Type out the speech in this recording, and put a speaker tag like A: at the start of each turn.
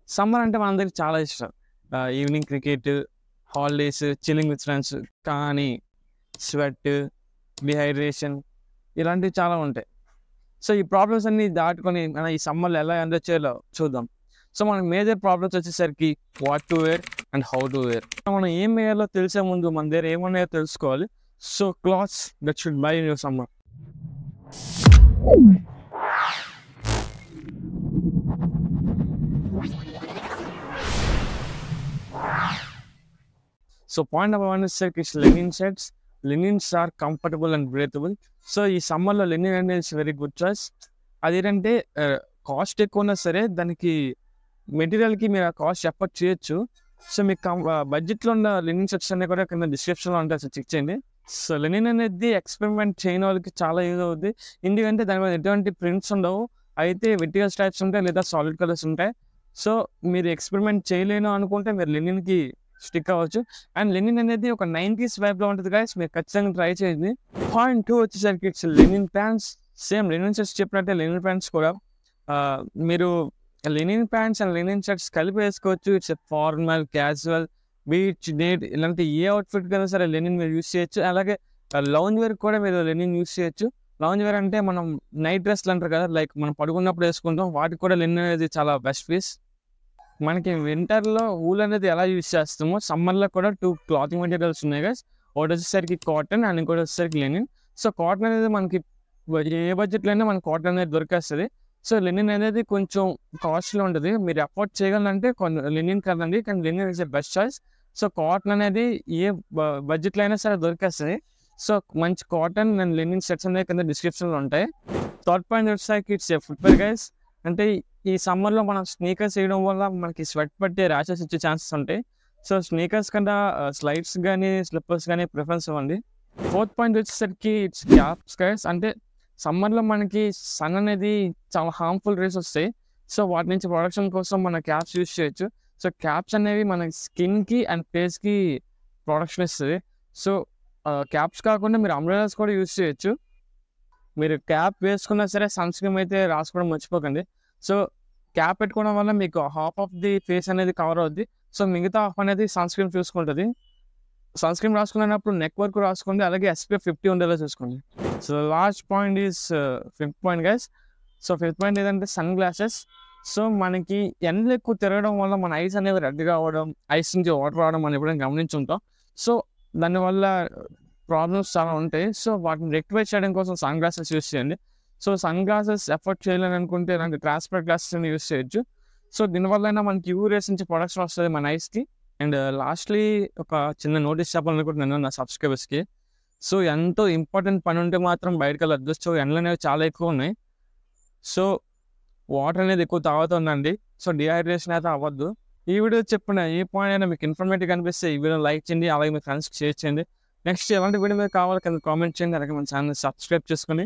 A: Summer అంటే మనందరికి చాలా ఇష్టం. Evening cricket, holidays, chilling with friends. కానీ స్వెట్, డిహైడ్రేషన్ ఇలాంటివి చాలా ఉంటాయి. సో, ఈ ప్రాబ్లమ్స్ అన్నీ దాటుకొని మనం ఈ సమ్మర్‌లో ఎలా ఎంజాయ్ చేయాలో చూద్దాం. సో, మనకి మేజర్ ప్రాబ్లమ్స్ వచ్చేసరికి what to wear and how to wear. మనం ఏం వేయాలో తెలిసే ముందు మన దగ్గర ఏమున్నాయో తెలుసుకోవాలి. So, clothes that should buy in your summer. So, point number 1 వచ్చేసరికి linen shirts. Linens are comfortable and breathable. So, ఈ సమ్మర్‌లో లెనిన్ అనేది ఇట్స్ వెరీ గుడ్ చాయిస్. అదేంటంటే కాస్ట్ ఎక్కువ ఉన్నా సరే దానికి మెటీరియల్‌కి మీరు ఆ కాస్ట్ ఎఫర్ట్ చేయొచ్చు. సో, మీకు బడ్జెట్‌లో ఉన్న లెనిన్ షర్ట్స్ అన్నీ కూడా కింద డిస్క్రిప్షన్‌లో ఉంటాయి. సో, చెక్ చేయండి. సో, లెనిన్ అనేది ఎక్స్పెరిమెంట్ చేయని వాళ్ళకి చాలా యూజ్ అవుద్ది. ఎందుకంటే దాని మీద ఎటువంటి ప్రింట్స్ ఉండవు. అయితే వెర్టికల్ స్ట్రైప్స్ ఉంటాయి లేదా సాలిడ్ కలర్స్ ఉంటాయి. సో, మీరు ఎక్స్పెరిమెంట్ చేయలేను అనుకుంటే మీరు లెనిన్‌కి స్టిక్ అవ్వచ్చు. అండ్ లెనిన్ అనేది ఒక 90s వైబ్‌లో ఉంటది గైస్. మీరు ఖచ్చితంగా ట్రై చేయండి. పాయింట్ 2 వచ్చేసరికి it's linen pants. Same linen shirts చెప్పినట్టే లెనిన్ ప్యాంట్స్ కూడా మీరు linen pants and linen shirts కలిపి వేసుకోవచ్చు. It's formal, casual, beach, date ఇలాంటి ఏ అవుట్‌ఫిట్ కైనా సరే లెనిన్ మీరు యూజ్ చేయొచ్చు. అలాగే లౌంజ్ వేర్ కూడా మీరు లెనిన్ యూజ్ చేయొచ్చు. లౌంజ్ వేర్ అంటే మనం నైట్ డ్రెస్‌లు అంటారు కదా! లైక్ మనం పడుకున్నప్పుడు వేసుకుంటాం. వాటికి కూడా లెనిన్ అనేది చాలా బెస్ట్ పీస్. మనకి వింటర్‌లో వూల్ అనేది ఎలా యూజ్ చేస్తామో సమ్మర్‌లో కూడా 2 క్లాతింగ్ మెటీరియల్స్ ఉన్నాయి గైస్. ఒకటి వచ్చేసరికి కాటన్ అండ్ ఇంకోటి వచ్చేసరికి లెనిన్. సో, కాటన్ అనేది మనకి ఏ బడ్జెట్‌లో అయినా మనకి కాటన్ అనేది దొరికేస్తది. సో, లెనిన్ అనేది కొంచెం కాస్ట్‌లో ఉంటది. మీరు అఫోర్డ్ చేయగలరంటే లెనిన్ కదండి. కానీ linen is the best choice. So, cotton అనేది ఏ బడ్జెట్‌లో అయినా సరే దొరికేస్తది. సో, మంచి కాటన్ అండ్ లెనిన్ షర్ట్స్ అనేవి కింద డిస్క్రిప్షన్‌లో ఉంటాయి. థర్డ్ పాయింట్ వచ్చేసరికి ఇట్స్ ఎ ఫుట్‌వేర్ గైస్. అంటే ఈ సమ్మర్‌లో మనం స్నీకర్స్ వేయడం వల్ల మనకి స్వెట్ పట్టే ర్యాషెస్ వచ్చే ఛాన్సెస్ ఉంటాయి. సో, స్నీకర్స్ కన్నా స్లైడ్స్ గానీ, స్లిప్పర్స్ గానీ ప్రిఫరెన్స్ ఇవ్వండి. ఫోర్త్ పాయింట్ వచ్చేసరికి ఇట్స్ క్యాప్స్ గైస్. అంటే సమ్మర్‌లో మనకి సన్ అనేది చాలా హార్మ్‌ఫుల్ రేస్ వస్తాయి. సో, వాటి నుంచి ప్రొటెక్షన్ కోసం మన క్యాప్స్ యూజ్ చేయొచ్చు. సో, క్యాప్స్ అనేవి మన స్కిన్‌కి అండ్ ఫేస్‌కి ప్రొటెక్షన్ ఇస్తది. సో, క్యాప్స్ కాకుండా మీరు అంబ్రెల్లాస్ కూడా యూజ్ చేయొచ్చు. మీరు క్యాప్ వేసుకున్నా సరే సన్ స్క్రీన్ అయితే రాసుకోవడం మర్చిపోకండి. సో, క్యాప్ పెట్టుకోవడం వల్ల మీకు హాఫ్ ఆఫ్ ది ఫేస్ అనేది కవర్ అవుద్ది. సో, మిగతా హాఫ్ అనేది సన్ స్క్రీన్ చూసుకుంటది. సన్ స్క్రీన్ రాసుకునేటప్పుడు నెక్ వరకు రాసుకోండి. అలాగే SPF 50 ఉండేలా చూసుకోండి. So, last point is fifth point guys. So, fifth point ఏదంటే సన్ గ్లాసెస్. సో, మనకి ఎండలో ఎక్కువ తిరగడం వల్ల మన ఐస్ అనేవి రెడ్‌గా అవ్వడం, ఐస్ నుంచి వాటర్ రావడం మనం ఎప్పుడైనా గమనించుంటాం. సో, దానివల్ల ప్రాబ్లమ్స్ చాలా ఉంటాయి. సో, వాటిని రెక్టిఫై చేయడం కోసం సన్ గ్లాసెస్ యూజ్ చేయండి. సో, సన్ గ్లాసెస్ ఎఫర్ట్ చేయలేని అనుకుంటే ఇలాంటి ట్రాన్స్పరెంట్ గ్లాసెస్ అని యూజ్ చేయొచ్చు. సో, దీనివల్లైనా మనకి యూవీ రేస్ నుంచి ప్రొటెక్షన్ వస్తది మన ఐస్‌కి. అండ్ లాస్ట్‌లీ ఒక చిన్న నోటీస్ చెప్పాలనుకుంటున్నాను నా సబ్స్క్రైబర్స్‌కి. సో, ఎంతో ఇంపార్టెంట్ పని ఉంటే మాత్రం బయటకెళ్ళొద్దు. సో, ఎండలనేవి చాలా ఎక్కువ ఉన్నాయి. సో, వాటర్ అనేది ఎక్కువ తాగుతుండండి. సో, డీహైడ్రేషన్ అయితే అవ్వద్దు. ఈ వీడియో చెప్పిన ఏ పాయింట్ అయినా మీకు ఇన్ఫర్మేటివ్‌గా అనిపిస్తే ఈ వీడియోని లైక్ చేయండి. అలాగే మీ ఫ్రెండ్స్‌కి షేర్ చేయండి. నెక్స్ట్ ఎలాంటి వీడియో మీకు కావాలో కింద కామెంట్ చేయండి. అలాగే మన ఛానల్‌ని సబ్స్క్రైబ్ చేసుకోండి.